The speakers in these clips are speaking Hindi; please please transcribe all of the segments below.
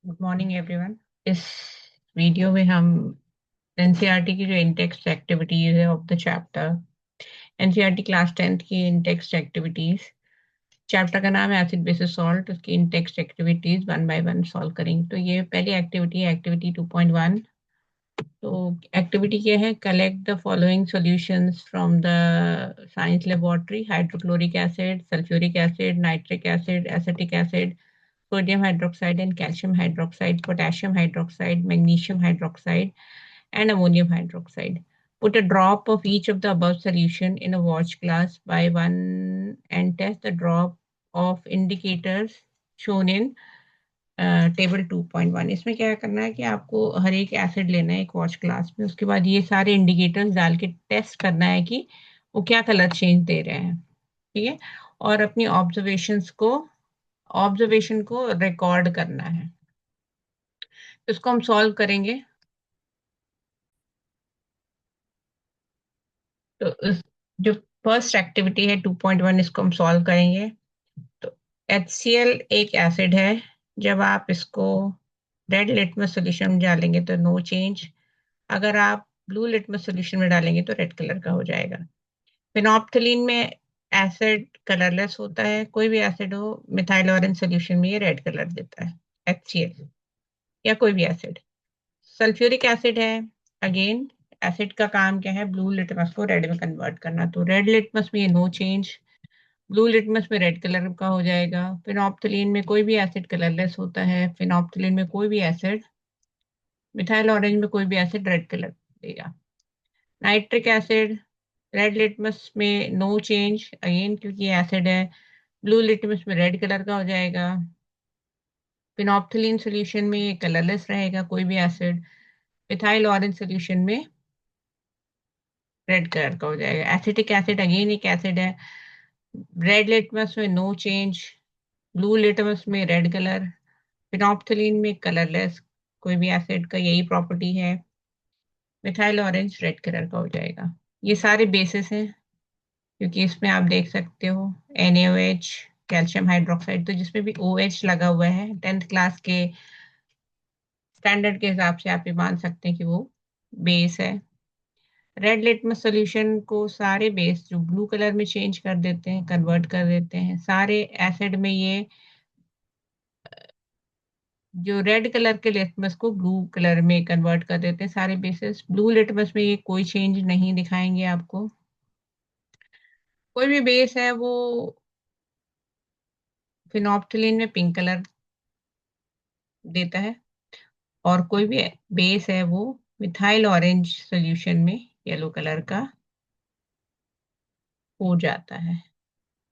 Good morning everyone. इस वीडियो में हम एनसीईआरटी की जो इंटेक्स्ट एक्टिविटीज है of the chapter, NCERT class 10th की इंटेक्स्ट एक्टिविटीज, चैप्टर का नाम है एसिड बेसिस सॉल्ट। उसकी in-text activities one by one solve करेंगे। तो ये पहली एक्टिविटी है, एक्टिविटी 2.1। तो एक्टिविटी क्या है? Collect the following solutions from the science laboratory: hydrochloric acid, sulphuric acid, nitric acid, acetic acid, sodium hydroxide and calcium hydroxide, potassium hydroxide, magnesium hydroxide, and ammonium hydroxide. Put a drop of each of the above solution in a watch glass by one and test the drop of indicators shown in table 2.1। इसमें क्या करना है कि आपको हर एक एसिड लेना है एक वॉच ग्लास में, उसके बाद ये सारे इंडिकेटर्स डाल के टेस्ट करना है कि वो क्या कलर चेंज दे रहे हैं। ठीक है। और अपनी ऑब्जर्वेशन को रिकॉर्ड करना है। इसको हम सॉल्व करेंगे। तो जो फर्स्ट एक्टिविटी है 2.1, इसको हम सॉल्व करेंगे। तो HCl एक एसिड है। जब आप इसको रेड लिटमस सोल्यूशन में डालेंगे तो नो चेंज। अगर आप ब्लू लिटमस सोल्यूशन में डालेंगे तो रेड कलर का हो जाएगा। फिनोप्थलीन में एसिड कलरलेस होता है। कोई भी एसिड हो, मिथाइल ऑरेंज सोल्यूशन में ये रेड कलर देता है, HCl या कोई भी एसिड। सल्फ्यूरिक एसिड है। अगेन एसिड का काम क्या है? ब्लू लिटमस को रेड में कन्वर्ट करना। तो रेड लिटमस में ये नो चेंज, ब्लू लिटमस में रेड कलर का हो जाएगा। फिनोप्थलीन में कोई भी एसिड कलरलेस होता है। फिनोप्थलीन में कोई भी एसिड, मिथाइल ऑरेंज में कोई भी एसिड रेड कलर देगा। नाइट्रिक एसिड, रेड लिटमस में नो चेंज अगेन क्योंकि ये एसिड है। ब्लू लिटमस में रेड कलर का हो जाएगा। फिनोप्थलीन सोल्यूशन में ये कलरलेस रहेगा कोई भी एसिड। मिथाइल ऑरेंज सोल्यूशन में रेड कलर का हो जाएगा। एसिटिक एसिड अगेन एक एसिड है। रेड लिटमस में नो चेंज, ब्लू लिटमस में रेड कलर, फिनोप्थलीन में कलरलेस। कोई भी एसिड का यही प्रॉपर्टी है। मिथाइल ऑरेंज रेड कलर का हो जाएगा। ये सारे बेसिस हैं क्योंकि इसमें आप देख सकते हो NaOH, कैल्शियम हाइड्रोक्साइड। तो जिसमें भी OH लगा हुआ है 10th क्लास के स्टैंडर्ड के हिसाब से आप ये मान सकते हैं कि वो बेस है। रेड लिटमस सॉल्यूशन को सारे बेस जो ब्लू कलर में चेंज कर देते हैं, कन्वर्ट कर देते हैं। सारे एसिड में ये जो रेड कलर के लिटमस को ब्लू कलर में कन्वर्ट कर देते हैं सारे बेसिस। ब्लू लिटमस में ये कोई चेंज नहीं दिखाएंगे आपको। कोई भी बेस है वो फिनोप्थलीन में पिंक कलर देता है, और कोई भी बेस है वो मिथाइल ऑरेंज सॉल्यूशन में येलो कलर का हो जाता है।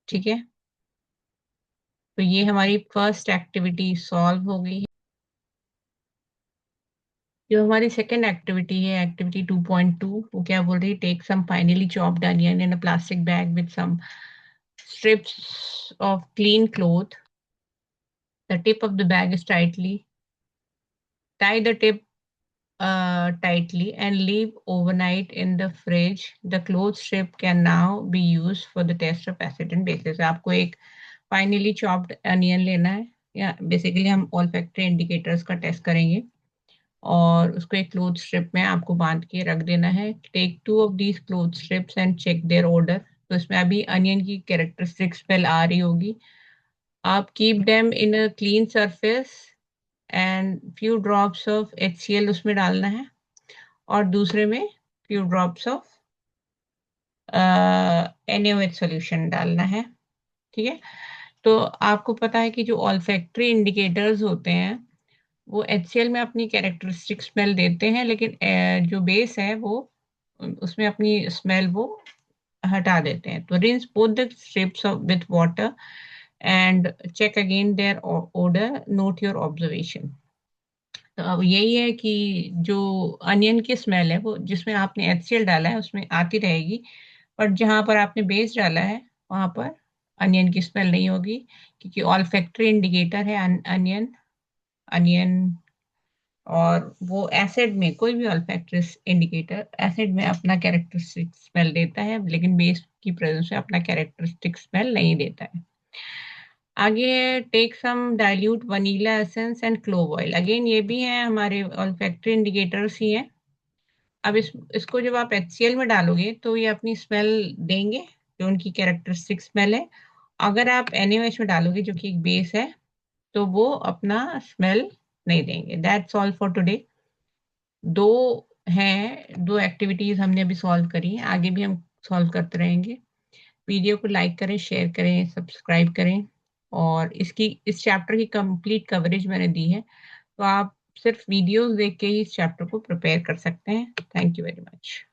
ठीक है। तो ये हमारी फर्स्ट एक्टिविटी सॉल्व हो गई है। जो हमारी सेकेंड एक्टिविटी है, एक्टिविटी 2.2, वो क्या बोल रही है? Take some finely chopped onion in a plastic bag with some strips of clean cloth. The tip of the bag is tightly. Tie the tip tightly and leave overnight in the fridge. The cloth strip can now be used for the test of acid and bases. आपको एक फाइनली चॉप्ड अनियन लेना है, या बेसिकली हम olfactory इंडिकेटर्स का टेस्ट करेंगे, और उसको एक क्लोथ स्ट्रिप में आपको बांध के रख देना है। Take 2 of these cloth strips and check their order. तो इसमें अभी अनियन की कैरेक्टरिस्टिक स्मेल आ रही होगी। आप keep them in a clean surface and few drops of HCl उसमें डालना है, और दूसरे में few drops of NaOH solution डालना है। ठीक है। तो आपको पता है कि जो ऑल्फैक्टरी इंडिकेटर्स होते हैं वो HCl में अपनी कैरेक्टरिस्टिक स्मेल देते हैं, लेकिन जो बेस है वो उसमें अपनी स्मेल वो हटा देते हैं। तो rinse both the strips with water and check again their odor, note your observation। तो अब यही है कि जो अनियन की स्मेल है वो जिसमें आपने HCl डाला है उसमें आती रहेगी, पर जहां पर आपने बेस डाला है वहां पर अनियन की स्मेल नहीं होगी, क्योंकि ऑल्फैक्टरी इंडिकेटर है अनियन अनियन। और वो एसिड में कोई भी ऑल्फैक्टरी इंडिकेटर एसिड में अपना कैरेक्टरिस्टिक स्मेल देता है, लेकिन बेस की प्रेजेंस में अपना कैरेक्टरिस्टिक स्मेल नहीं देता है। आगे take some dilute vanilla essence and clove oil. Again ये भी है हमारे ऑल्फैक्टरी इंडिकेटर्स ही हैं। अब इसको जब आप HCl में डालोगे तो ये अपनी स्मेल देंगे, जो उनकी कैरेक्टरिस्टिक स्मेल है। अगर आप NaOH में डालोगे जो कि एक बेस है, तो वो अपना स्मेल नहीं देंगे। That's all for today. दो दो एक्टिविटीज हमने अभी सॉल्व करी हैं, आगे भी हम सॉल्व करते रहेंगे। वीडियो को लाइक करें, शेयर करें, सब्सक्राइब करें। और इस चैप्टर की कंप्लीट कवरेज मैंने दी है, तो आप सिर्फ वीडियोस देख के ही इस चैप्टर को प्रिपेयर कर सकते हैं। Thank you very much.